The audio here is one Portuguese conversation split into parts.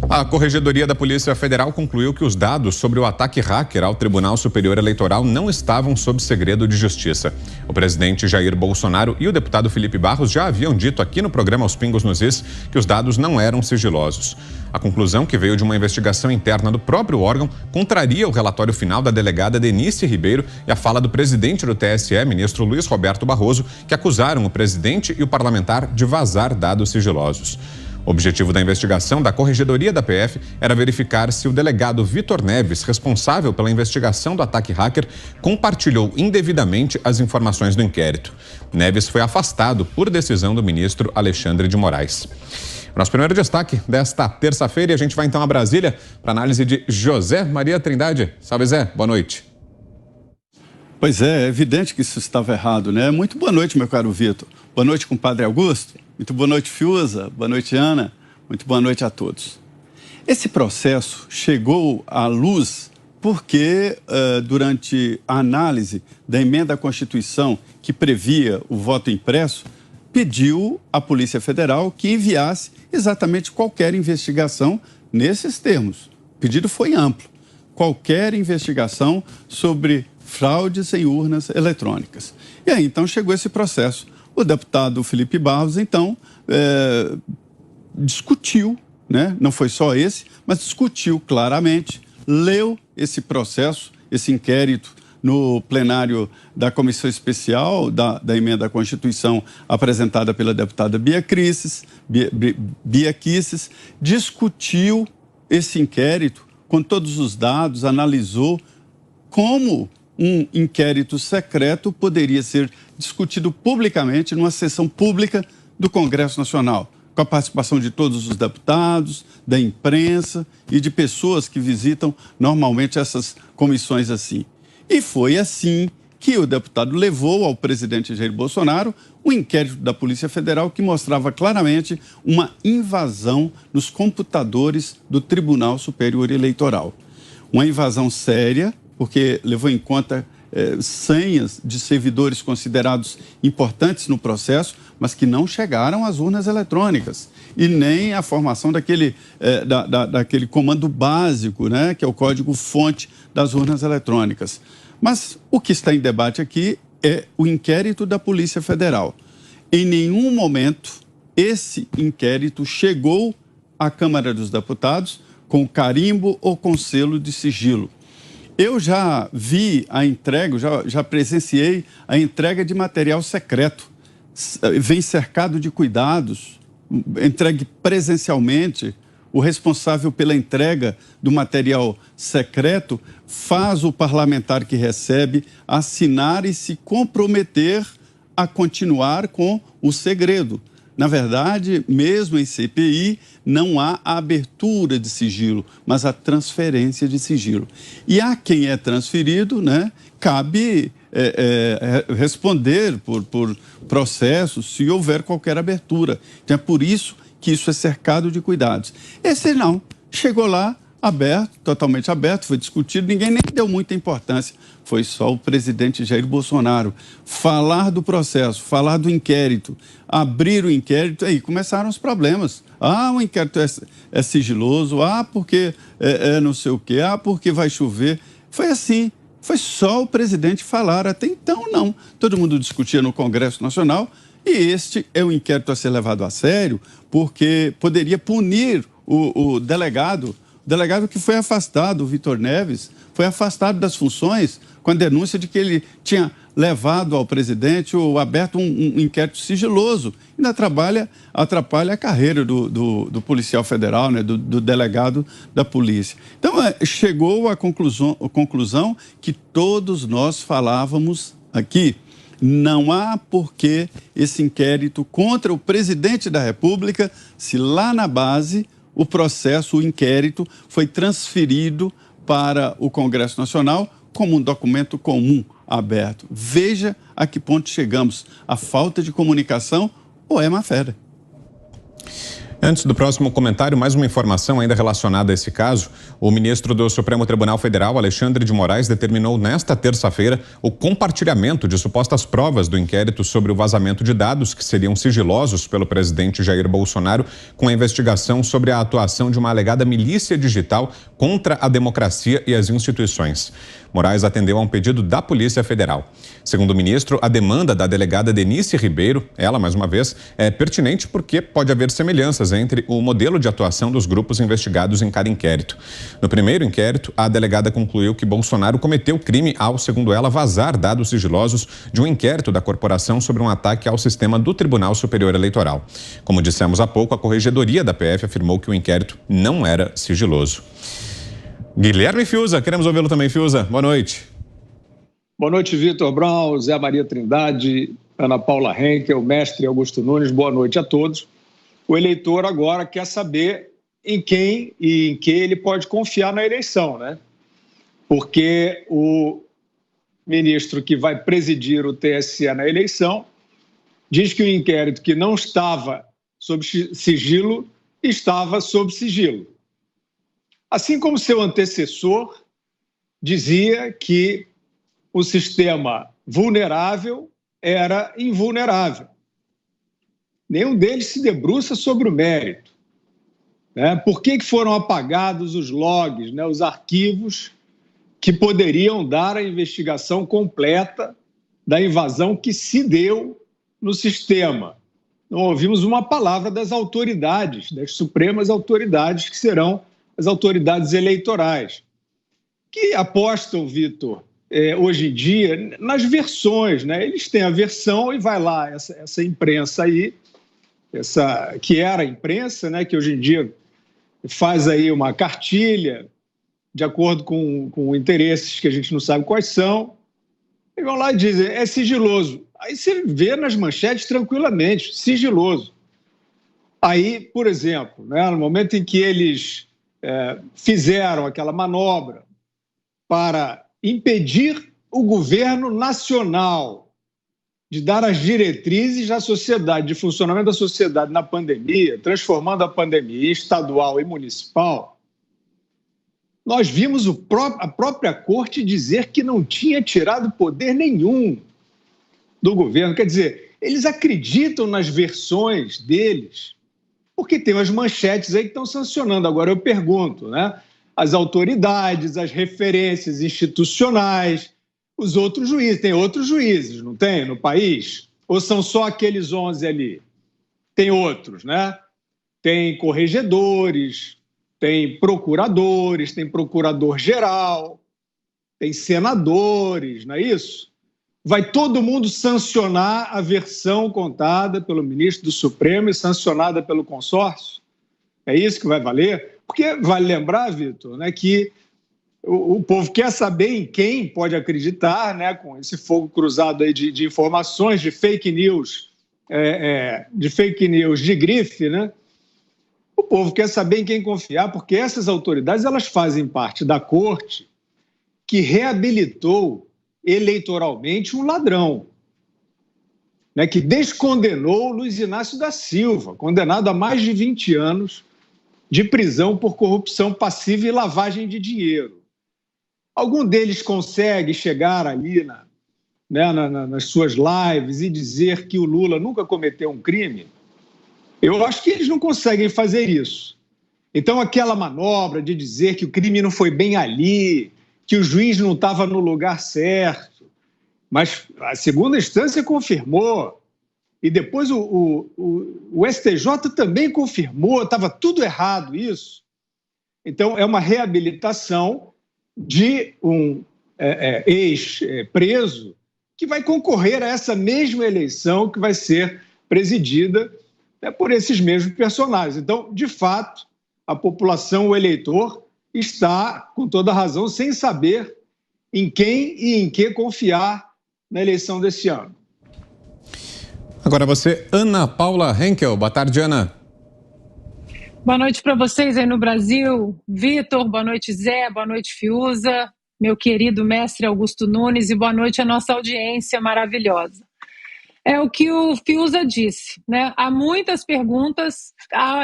A Corregedoria da Polícia Federal concluiu que os dados sobre o ataque hacker ao Tribunal Superior Eleitoral não estavam sob segredo de justiça. O presidente Jair Bolsonaro e o deputado Felipe Barros já haviam dito aqui no programa Aos Pingos nos Is que os dados não eram sigilosos. A conclusão, que veio de uma investigação interna do próprio órgão, contraria o relatório final da delegada Denise Ribeiro e a fala do presidente do TSE, ministro Luiz Roberto Barroso, que acusaram o presidente e o parlamentar de vazar dados sigilosos. O objetivo da investigação da Corregedoria da PF era verificar se o delegado Vitor Neves, responsável pela investigação do ataque hacker, compartilhou indevidamente as informações do inquérito. Neves foi afastado por decisão do ministro Alexandre de Moraes. Nosso primeiro destaque desta terça-feira, e a gente vai então a Brasília para análise de José Maria Trindade. Salve, Zé. Boa noite. Pois é evidente que isso estava errado, né? Muito boa noite, meu caro Vitor. Boa noite, compadre Augusto. Muito boa noite, Fiuza. Boa noite, Ana. Muito boa noite a todos. Esse processo chegou à luz porque, durante a análise da emenda à Constituição que previa o voto impresso, pediu à Polícia Federal que enviasse exatamente qualquer investigação nesses termos. O pedido foi amplo. Qualquer investigação sobre fraudes em urnas eletrônicas. E aí, então, chegou esse processo. O deputado Felipe Barros, então, discutiu, né? Não foi só esse, mas discutiu claramente, leu esse processo, esse inquérito no plenário da Comissão Especial da Emenda à Constituição apresentada pela deputada Bia Kicis, discutiu esse inquérito com todos os dados, analisou como um inquérito secreto poderia ser discutido publicamente numa sessão pública do Congresso Nacional, com a participação de todos os deputados, da imprensa e de pessoas que visitam normalmente essas comissões assim. E foi assim que o deputado levou ao presidente Jair Bolsonaro o inquérito da Polícia Federal que mostrava claramente uma invasão nos computadores do Tribunal Superior Eleitoral. Uma invasão séria, porque levou em conta senhas de servidores considerados importantes no processo, mas que não chegaram às urnas eletrônicas e nem a formação daquele comando básico, né, que é o código-fonte das urnas eletrônicas. Mas o que está em debate aqui é o inquérito da Polícia Federal. Em nenhum momento esse inquérito chegou à Câmara dos Deputados com carimbo ou com selo de sigilo. Eu já vi a entrega, já presenciei a entrega de material secreto. Vem cercado de cuidados, entregue presencialmente. O responsável pela entrega do material secreto faz o parlamentar que recebe assinar e se comprometer a continuar com o segredo. Na verdade, mesmo em CPI, não há a abertura de sigilo, mas a transferência de sigilo. E a quem é transferido, né, cabe responder por processos se houver qualquer abertura. Então é por isso que isso é cercado de cuidados. Esse não, chegou lá aberto, totalmente aberto, foi discutido, ninguém nem deu muita importância. Foi só o presidente Jair Bolsonaro falar do processo, falar do inquérito, abrir o inquérito, aí começaram os problemas. Ah, o inquérito é sigiloso, porque não sei o quê, porque vai chover. Foi assim, foi só o presidente falar, até então não. Todo mundo discutia no Congresso Nacional e este é um inquérito a ser levado a sério, porque poderia punir o delegado que foi afastado, o Vitor Neves, foi afastado das funções com a denúncia de que ele tinha levado ao presidente ou aberto um inquérito sigiloso. Ainda atrapalha a carreira do policial federal, né, do delegado da polícia. Então, chegou à conclusão que todos nós falávamos aqui. Não há por que esse inquérito contra o presidente da República, se lá na base o processo, o inquérito, foi transferido para o Congresso Nacional como um documento comum, aberto. Veja a que ponto chegamos. A falta de comunicação ou é má fé? Antes do próximo comentário, mais uma informação ainda relacionada a esse caso. O ministro do Supremo Tribunal Federal, Alexandre de Moraes, determinou nesta terça-feira o compartilhamento de supostas provas do inquérito sobre o vazamento de dados que seriam sigilosos pelo presidente Jair Bolsonaro com a investigação sobre a atuação de uma alegada milícia digital contra a democracia e as instituições. Moraes atendeu a um pedido da Polícia Federal. Segundo o ministro, a demanda da delegada Denise Ribeiro, ela mais uma vez, é pertinente porque pode haver semelhanças entre o modelo de atuação dos grupos investigados em cada inquérito. No primeiro inquérito, a delegada concluiu que Bolsonaro cometeu crime ao, segundo ela, vazar dados sigilosos de um inquérito da corporação sobre um ataque ao sistema do Tribunal Superior Eleitoral. Como dissemos há pouco, a Corregedoria da PF afirmou que o inquérito não era sigiloso. Guilherme Fiuza, queremos ouvi-lo também, Fiuza. Boa noite. Boa noite, Vitor Brown, Zé Maria Trindade, Ana Paula Henkel, mestre Augusto Nunes, boa noite a todos. O eleitor agora quer saber em quem e em que ele pode confiar na eleição, né? Porque o ministro que vai presidir o TSE na eleição diz que o inquérito que não estava sob sigilo estava sob sigilo. Assim como seu antecessor dizia que o sistema vulnerável era invulnerável. Nenhum deles se debruça sobre o mérito. Né? Por que foram apagados os logs, né, os arquivos que poderiam dar a investigação completa da invasão que se deu no sistema? Não ouvimos uma palavra das autoridades, das supremas autoridades, que serão as autoridades eleitorais, que apostam, Vitor, hoje em dia, nas versões, né? Eles têm a versão e vai lá, essa imprensa aí, que era a imprensa, né? Que hoje em dia faz aí uma cartilha de acordo com interesses que a gente não sabe quais são, e vão lá e dizem, é sigiloso. Aí você vê nas manchetes tranquilamente, sigiloso. Aí, por exemplo, né, no momento em que eles fizeram aquela manobra para impedir o governo nacional de dar as diretrizes da sociedade, de funcionamento da sociedade na pandemia, transformando a pandemia em estadual e municipal, nós vimos a própria corte dizer que não tinha tirado poder nenhum do governo. Quer dizer, eles acreditam nas versões deles, porque tem umas manchetes aí que estão sancionando. Agora eu pergunto, né? As autoridades, as referências institucionais, os outros juízes. Tem outros juízes, não tem, no país? Ou são só aqueles 11 ali? Tem outros, né? Tem corregedores, tem procuradores, tem procurador-geral, tem senadores, não é isso? Vai todo mundo sancionar a versão contada pelo ministro do Supremo e sancionada pelo consórcio? É isso que vai valer? Porque vale lembrar, Vitor, né, que o povo quer saber em quem pode acreditar, né, com esse fogo cruzado aí de informações, de fake news, de grife, né? O povo quer saber em quem confiar, porque essas autoridades elas fazem parte da corte que reabilitou eleitoralmente um ladrão, né, que descondenou Luiz Inácio da Silva, condenado a mais de 20 anos de prisão por corrupção passiva e lavagem de dinheiro. Algum deles consegue chegar ali nas suas lives e dizer que o Lula nunca cometeu um crime? Eu acho que eles não conseguem fazer isso. Então, aquela manobra de dizer que o crime não foi bem ali, que o juiz não estava no lugar certo, mas a segunda instância confirmou, e depois o STJ também confirmou, estava tudo errado isso. Então, é uma reabilitação de um ex-preso que vai concorrer a essa mesma eleição que vai ser presidida por esses mesmos personagens. Então, de fato, a população, o eleitor, está, com toda razão, sem saber em quem e em que confiar na eleição desse ano. Agora você, Ana Paula Henkel. Boa tarde, Ana. Boa noite para vocês aí no Brasil. Vitor, boa noite, Zé, boa noite, Fiuza, meu querido mestre Augusto Nunes, e boa noite à nossa audiência maravilhosa. É o que o Fiuza disse, né? Há muitas perguntas,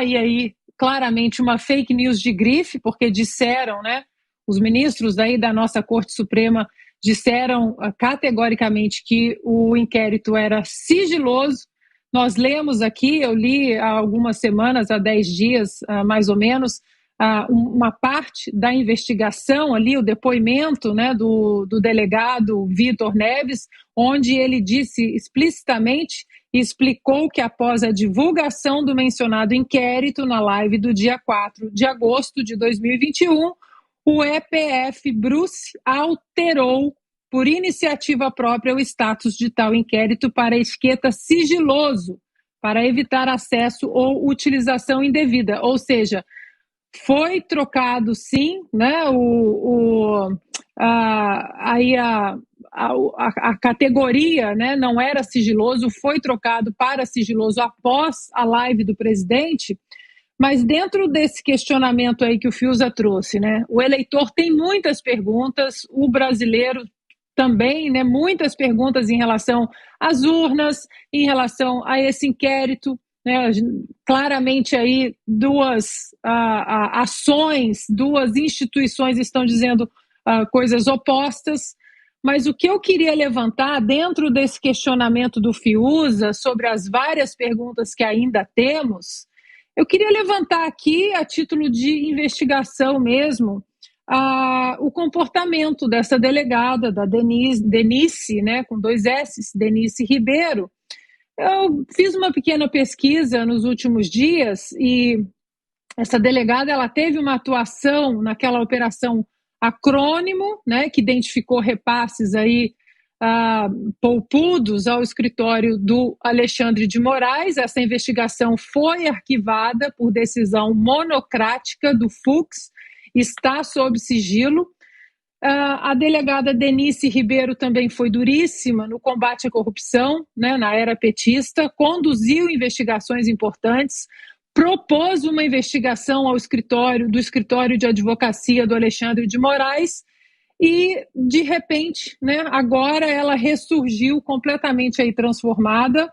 e aí claramente uma fake news de grife, porque disseram, né? Os ministros aí da nossa Corte Suprema disseram categoricamente que o inquérito era sigiloso. Nós lemos aqui, eu li há algumas semanas, há 10 dias mais ou menos, uma parte da investigação ali, o depoimento, né, do delegado Vitor Neves, onde ele disse explicitamente e explicou que após a divulgação do mencionado inquérito na live do dia 4 de agosto de 2021, o EPF Bruce alterou por iniciativa própria o status de tal inquérito para a etiqueta sigiloso, para evitar acesso ou utilização indevida, ou seja, foi trocado, sim, né, a categoria, né, não era sigiloso, foi trocado para sigiloso após a live do presidente, mas dentro desse questionamento aí que o Fiuza trouxe, né, o eleitor tem muitas perguntas, o brasileiro também, né, muitas perguntas em relação às urnas, em relação a esse inquérito, né, claramente aí duas ações, duas instituições estão dizendo coisas opostas, mas o que eu queria levantar dentro desse questionamento do Fiuza sobre as várias perguntas que ainda temos, eu queria levantar aqui, a título de investigação mesmo, o comportamento dessa delegada, da Denise, né, com 2 S's, Denise Ribeiro. Eu fiz uma pequena pesquisa nos últimos dias e essa delegada ela teve uma atuação naquela operação Acrônimo, né, que identificou repasses aí poupudos ao escritório do Alexandre de Moraes. Essa investigação foi arquivada por decisão monocrática do Fux, está sob sigilo. A delegada Denise Ribeiro também foi duríssima no combate à corrupção, né, na era petista, conduziu investigações importantes, propôs uma investigação ao escritório de advocacia do Alexandre de Moraes e, de repente, né, agora ela ressurgiu completamente aí transformada,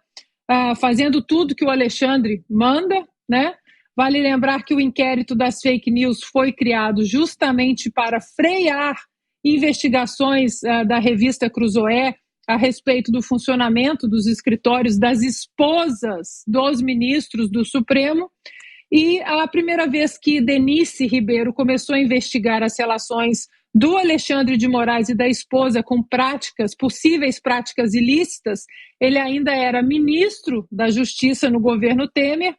fazendo tudo que o Alexandre manda, né? Vale lembrar que o inquérito das fake news foi criado justamente para frear investigações da revista Cruzoé a respeito do funcionamento dos escritórios das esposas dos ministros do Supremo. E a primeira vez que Denise Ribeiro começou a investigar as relações do Alexandre de Moraes e da esposa com possíveis práticas ilícitas, ele ainda era ministro da Justiça no governo Temer,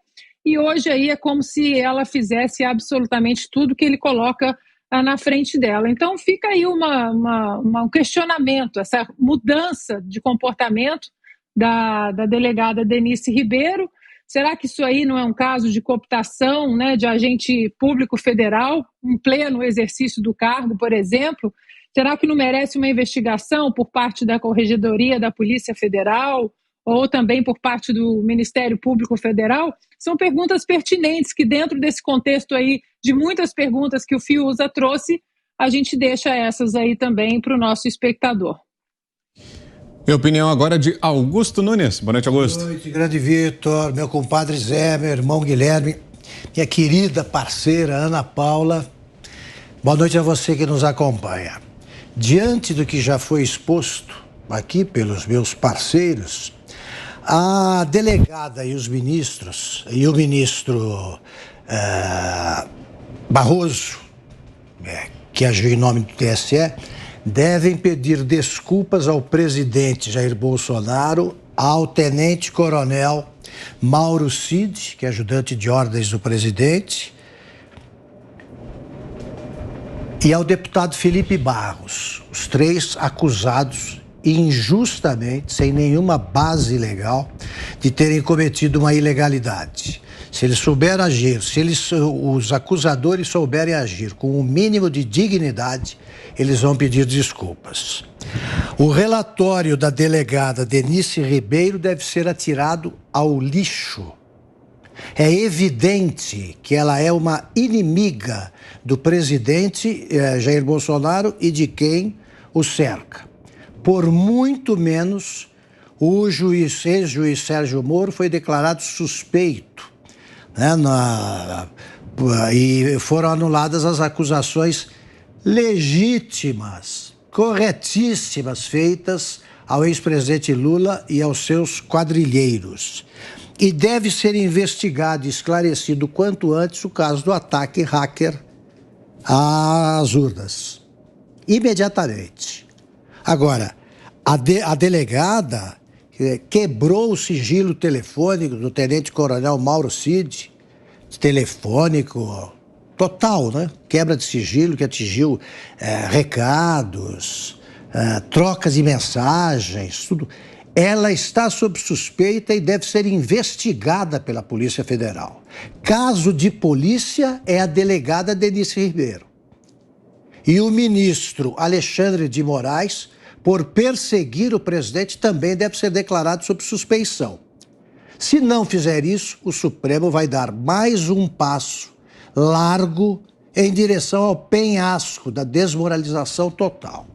e hoje aí é como se ela fizesse absolutamente tudo que ele coloca na frente dela. Então fica aí um questionamento, essa mudança de comportamento da delegada Denise Ribeiro. Será que isso aí não é um caso de cooptação, né, de agente público federal, em pleno exercício do cargo, por exemplo? Será que não merece uma investigação por parte da Corregedoria da Polícia Federal ou também por parte do Ministério Público Federal? São perguntas pertinentes que, dentro desse contexto aí de muitas perguntas que o Fiuza trouxe, a gente deixa essas aí também para o nosso espectador. Minha opinião agora de Augusto Nunes. Boa noite, Augusto. Boa noite, grande Vitor, meu compadre Zé, meu irmão Guilherme, minha querida parceira Ana Paula. Boa noite a você que nos acompanha. Diante do que já foi exposto aqui pelos meus parceiros, a delegada e os ministros, e o ministro Barroso, que agiu em nome do TSE, devem pedir desculpas ao presidente Jair Bolsonaro, ao tenente-coronel Mauro Cid, que é ajudante de ordens do presidente, e ao deputado Felipe Barros, os 3 acusados injustamente, sem nenhuma base legal, de terem cometido uma ilegalidade. Se eles souberem agir, os acusadores souberem agir com o mínimo de dignidade, eles vão pedir desculpas. O relatório da delegada Denise Ribeiro deve ser atirado ao lixo. É evidente que ela é uma inimiga do presidente Jair Bolsonaro e de quem o cerca. Por muito menos, o ex-juiz Sérgio Moro foi declarado suspeito, né, e foram anuladas as acusações legítimas, corretíssimas, feitas ao ex-presidente Lula e aos seus quadrilheiros. E deve ser investigado e esclarecido quanto antes o caso do ataque hacker às urnas. Imediatamente. Agora, a delegada quebrou o sigilo telefônico do tenente-coronel Mauro Cid, telefônico total, né? Quebra de sigilo que atingiu recados, trocas de mensagens, tudo. Ela está sob suspeita e deve ser investigada pela Polícia Federal. Caso de polícia é a delegada Denise Ribeiro. E o ministro Alexandre de Moraes, por perseguir o presidente, também deve ser declarado sob suspeição. Se não fizer isso, o Supremo vai dar mais um passo largo em direção ao penhasco da desmoralização total.